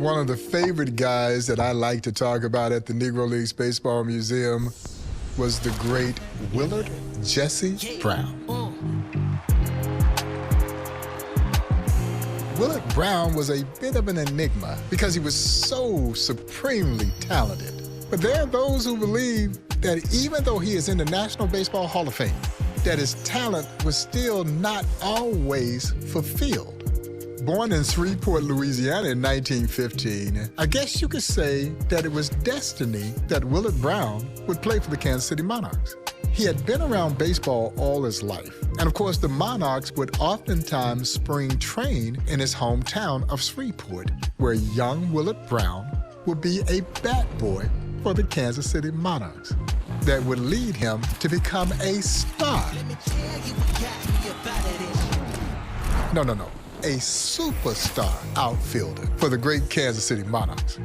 One of the favorite guys that I like to talk about at the Negro Leagues Baseball Museum was the great Willard Jesse Brown. Willard Brown was a bit of an enigma because he was so supremely talented. But there are those who believe that even though he is in the National Baseball Hall of Fame, that his talent was still not always fulfilled. Born in Shreveport, Louisiana in 1915, I guess you could say that it was destiny that Willard Brown would play for the Kansas City Monarchs. He had been around baseball all his life. And of course, the Monarchs would oftentimes spring train in his hometown of Shreveport, where young Willard Brown would be a bat boy for the Kansas City Monarchs that would lead him to become a star. No. A superstar outfielder for the great Kansas City Monarchs.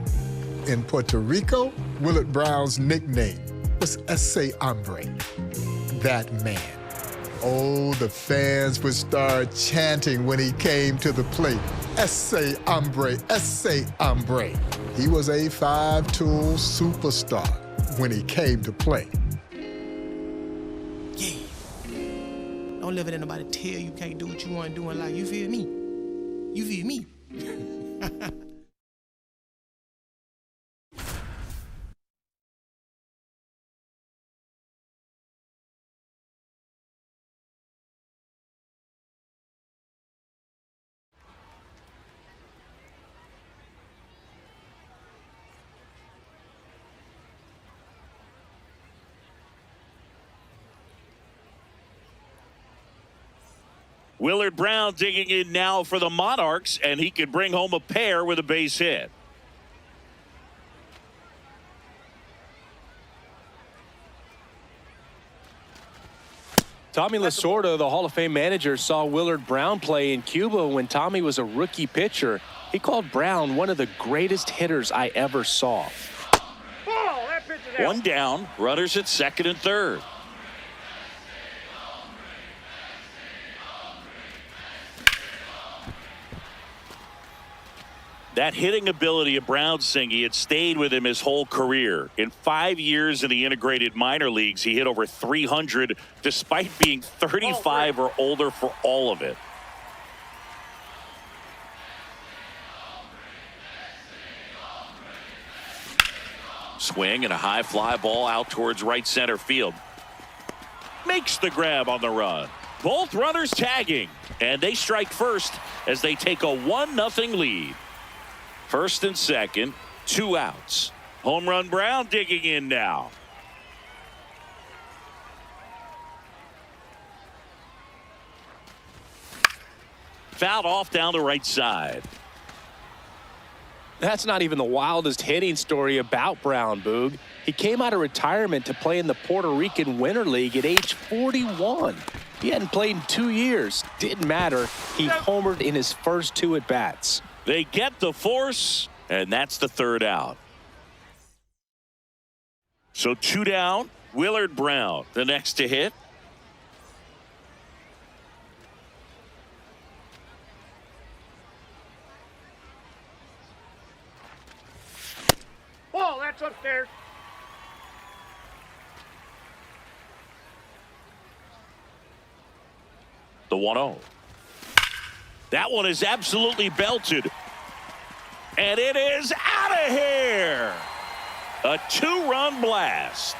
In Puerto Rico, Willard Brown's nickname was Ese Hombre, that man. Oh, the fans would start chanting when he came to the plate. Ese Hombre, Ese Hombre. He was a five-tool superstar when he came to play. Yeah. Don't let nobody tell you can't do what you want to do in life. You feel me? You feel me? Willard Brown digging in now for the Monarchs, and he could bring home a pair with a base hit. Tommy Lasorda, the Hall of Fame manager, saw Willard Brown play in Cuba when Tommy was a rookie pitcher. He called Brown one of the greatest hitters I ever saw. One down, runners at second and third. That hitting ability of Brown, Singy, had stayed with him his whole career. In 5 years in the integrated minor leagues, he hit over 300 despite being 35 or older for all of it. Swing and a high fly ball out towards right center field. Makes the grab on the run. Both runners tagging, and they strike first as they take a 1-0 lead. First and second, 2 outs. Home run Brown digging in now. Fouled off down the right side. That's not even the wildest hitting story about Brown, Boog. He came out of retirement to play in the Puerto Rican Winter League at age 41. He hadn't played in 2 years. Didn't matter. He homered in his first 2 at-bats. They get the force, and that's the third out. So 2 down, Willard Brown, the next to hit. Oh, that's upstairs. The 1-0. That one is absolutely belted. And it is out of here. A 2-run blast.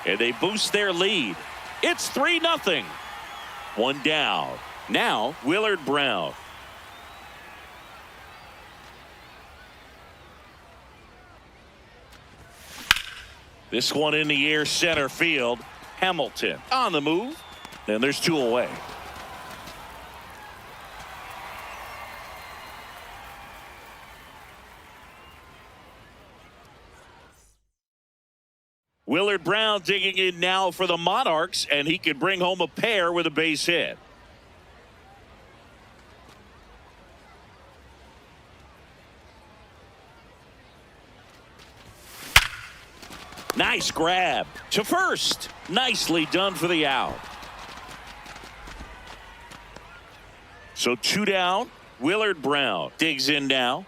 And they boost their lead. It's 3-0. 1 down. Now, Willard Brown. This one in the air, center field. Hamilton on the move. And there's 2 away. Willard Brown digging in now for the Monarchs, and he could bring home a pair with a base hit. Nice grab to first. Nicely done for the out. So 2 down. Willard Brown digs in now.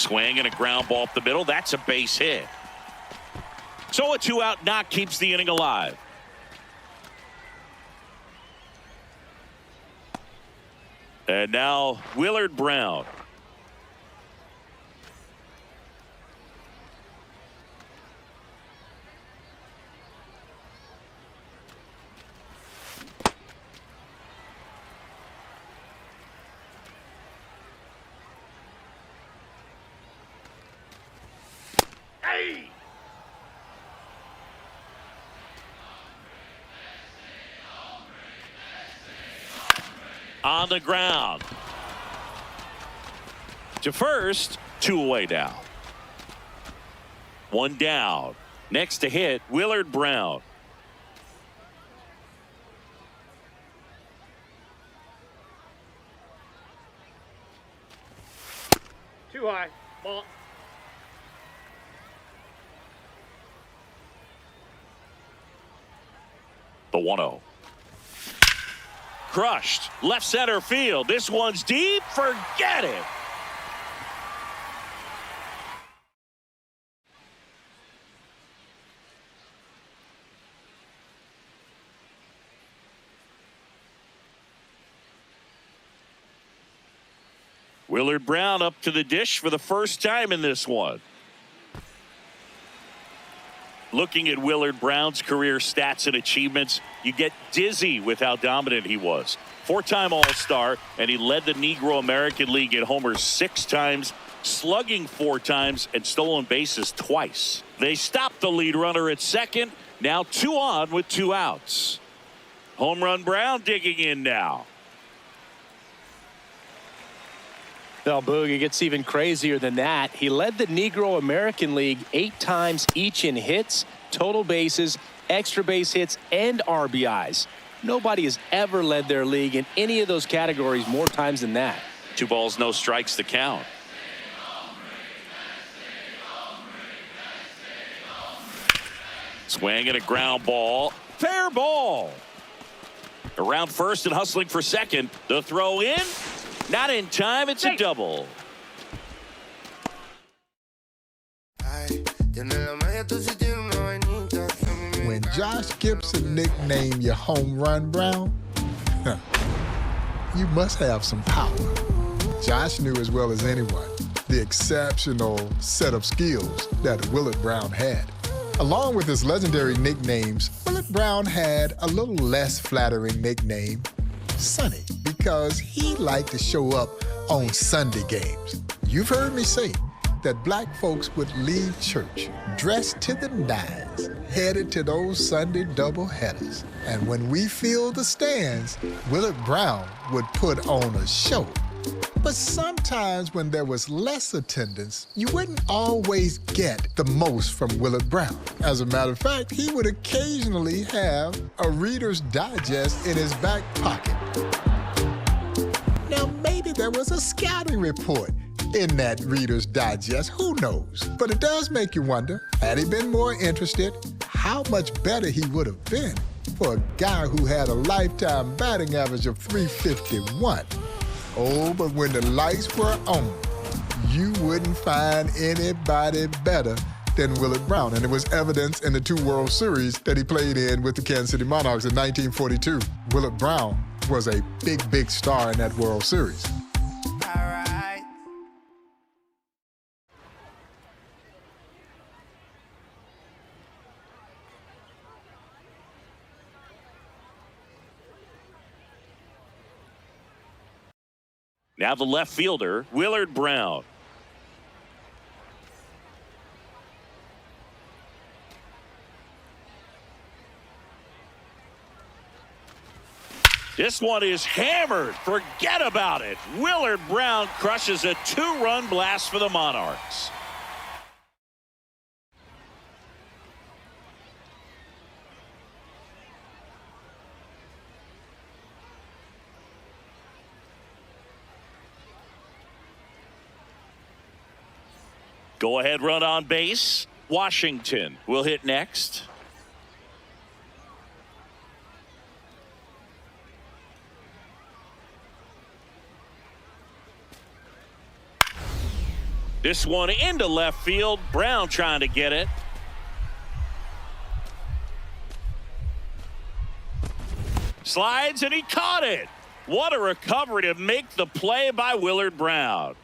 Swing and a ground ball up the middle. That's a base hit. So a 2-out knock keeps the inning alive. And now Willard Brown. On the ground. To first, 2 away now. 1 down. Next to hit, Willard Brown. Too high. Ball. The 1-0. Crushed. Left center field. This one's deep. Forget it. Willard Brown up to the dish for the first time in this one. Looking at Willard Brown's career stats and achievements, you get dizzy with how dominant he was. 4-time All-Star, and he led the Negro American League in homers 6 times, slugging 4 times, and stolen bases twice. They stopped the lead runner at second. Now 2 on with 2 outs. Home run Brown digging in now. Well, Boog, it gets even crazier than that. He led the Negro American League 8 times each in hits, total bases, extra base hits, and RBIs. Nobody has ever led their league in any of those categories more times than that. 2 balls, no strikes to count. Swing and a ground ball. Fair ball. Around first and hustling for second. The throw in. Not in time. It's a double. When Josh Gibson nicknamed you Home Run Brown, you must have some power. Josh knew as well as anyone the exceptional set of skills that Willard Brown had. Along with his legendary nicknames, Willard Brown had a little less flattering nickname, Sonny, because he liked to show up on Sunday games. You've heard me say that black folks would leave church dressed to the nines, headed to those Sunday doubleheaders. And when we filled the stands, Willard Brown would put on a show. But sometimes when there was less attendance, you wouldn't always get the most from Willard Brown. As a matter of fact, he would occasionally have a Reader's Digest in his back pocket. Now, maybe there was a scouting report in that Reader's Digest, who knows? But it does make you wonder, had he been more interested, how much better he would have been for a guy who had a lifetime batting average of .351. Oh, but when the lights were on, you wouldn't find anybody better than Willard Brown. And it was evidence in the 2 World Series that he played in with the Kansas City Monarchs in 1942. Willard Brown was a big, big star in that World Series. Now the left fielder, Willard Brown. This one is hammered. Forget about it. Willard Brown crushes a 2-run blast for the Monarchs. Go-ahead run on base. Washington will hit next. This one into left field. Brown trying to get it. Slides, and he caught it. What a recovery to make the play by Willard Brown.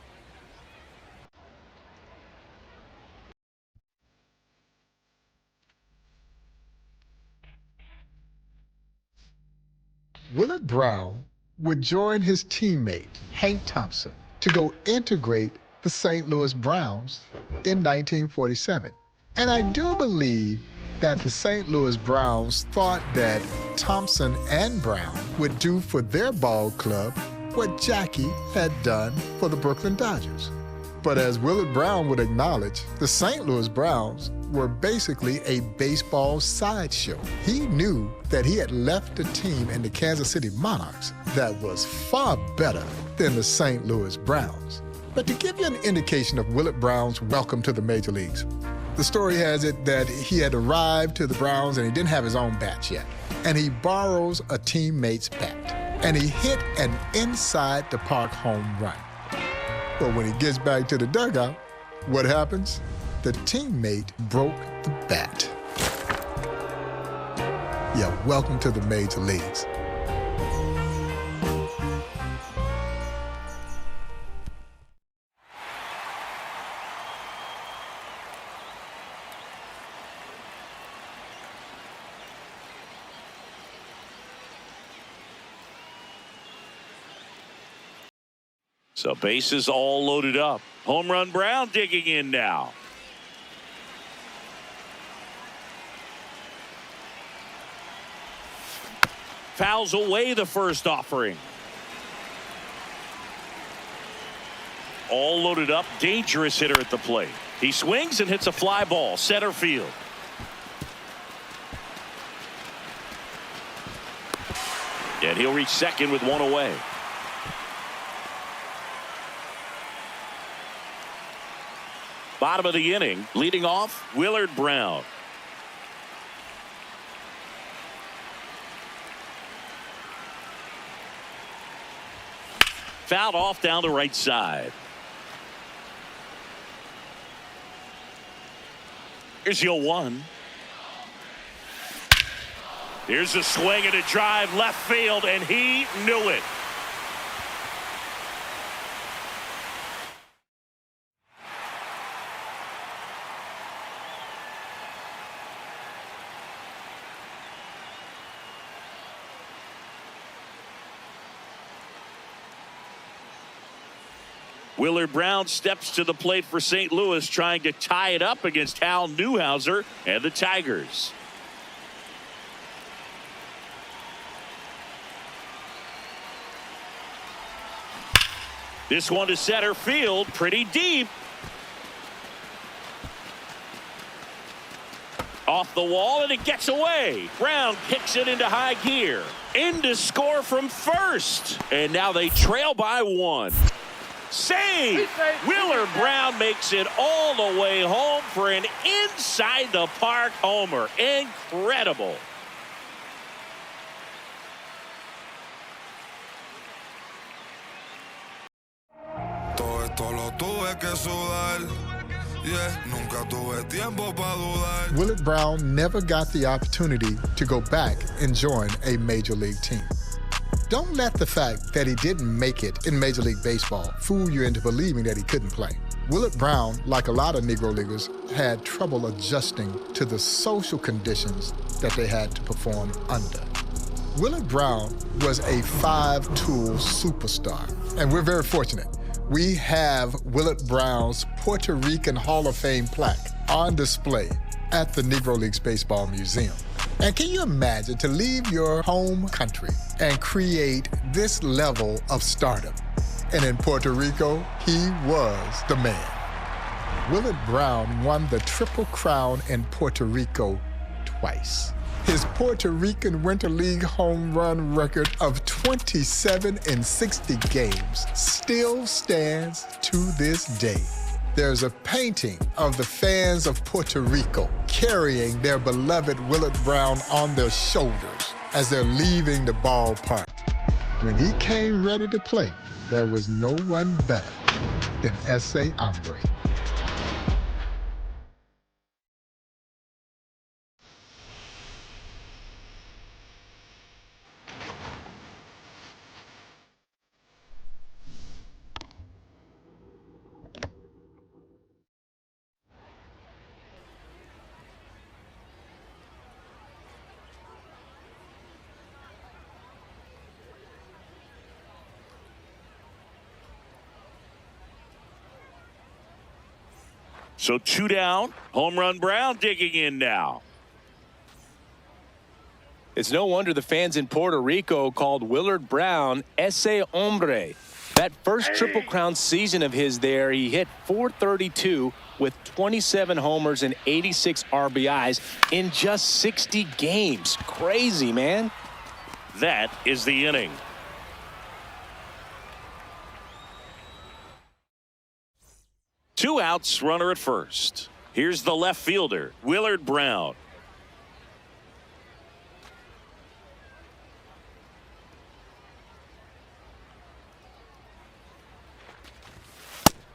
Willard Brown would join his teammate, Hank Thompson, to go integrate the St. Louis Browns in 1947. And I do believe that the St. Louis Browns thought that Thompson and Brown would do for their ball club what Jackie had done for the Brooklyn Dodgers. But as Willard Brown would acknowledge, the St. Louis Browns were basically a baseball sideshow. He knew that he had left a team in the Kansas City Monarchs that was far better than the St. Louis Browns. But to give you an indication of Willard Brown's welcome to the major leagues, the story has it that he had arrived to the Browns and he didn't have his own bat yet. And he borrows a teammate's bat. And he hit an inside the park home run. But when he gets back to the dugout, what happens? The teammate broke the bat. Yeah, welcome to the major leagues. So bases all loaded up. Home run Brown digging in now. Fouls away the first offering. All loaded up. Dangerous hitter at the plate. He swings and hits a fly ball. Center field. And he'll reach second with one away. Bottom of the inning, leading off, Willard Brown. Fouled off down the right side. Here's your one. Here's a swing and a drive left field, and he knew it. Willard Brown steps to the plate for St. Louis, trying to tie it up against Hal Newhouser and the Tigers. This one to center field, pretty deep. Off the wall, and it gets away. Brown kicks it into high gear. In to score from first. And now they trail by one. Save! Willard Brown makes it all the way home for an inside the park homer. Incredible. Todo esto lo tuve que sudar. Yeah, nunca tuve tiempo para dudar. Willard Brown never got the opportunity to go back and join a major league team. Don't let the fact that he didn't make it in Major League Baseball fool you into believing that he couldn't play. Willard Brown, like a lot of Negro Leaguers, had trouble adjusting to the social conditions that they had to perform under. Willard Brown was a five-tool superstar, and we're very fortunate. We have Willard Brown's Puerto Rican Hall of Fame plaque on display at the Negro Leagues Baseball Museum. And can you imagine to leave your home country and create this level of stardom? And in Puerto Rico, he was the man. Willard Brown won the Triple Crown in Puerto Rico twice. His Puerto Rican Winter League home run record of 27 in 60 games still stands to this day. There's a painting of the fans of Puerto Rico carrying their beloved Willard Brown on their shoulders as they're leaving the ballpark. When he came ready to play, there was no one better than S.A. Hombre. So 2 down. Home run Brown digging in now. It's no wonder the fans in Puerto Rico called Willard Brown ese hombre. That first Triple Crown season of his there, he hit .432 with 27 homers and 86 RBIs in just 60 games. Crazy, man. That is the inning. Two outs, runner at first. Here's the left fielder, Willard Brown.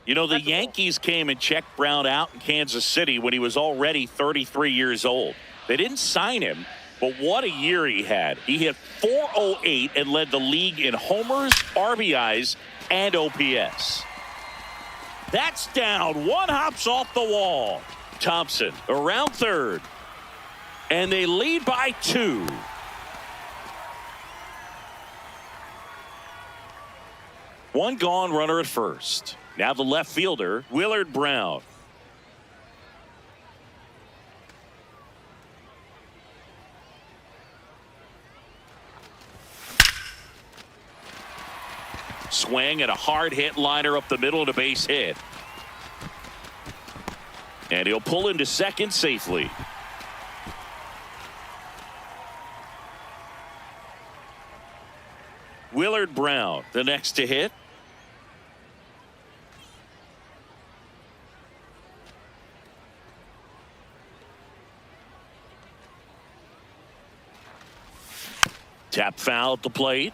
You know, the Yankees came and checked Brown out in Kansas City when he was already 33 years old. They didn't sign him, but what a year he had. He hit .408 and led the league in homers, RBIs, and OPS. That's down. One hops off the wall. Thompson around third. And they lead by 2. One gone, runner at first. Now the left fielder, Willard Brown. Swing and a hard hit liner up the middle to base hit. And he'll pull into second safely. Willard Brown, the next to hit. Tap foul at the plate.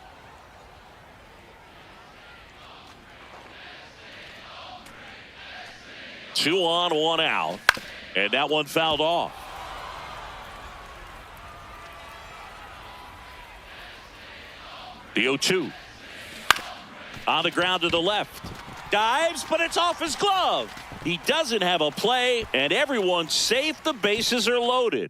Two on, one out. And that one fouled off. The 0-2. On the ground to the left. Dives, but it's off his glove. He doesn't have a play, and everyone's safe. The bases are loaded.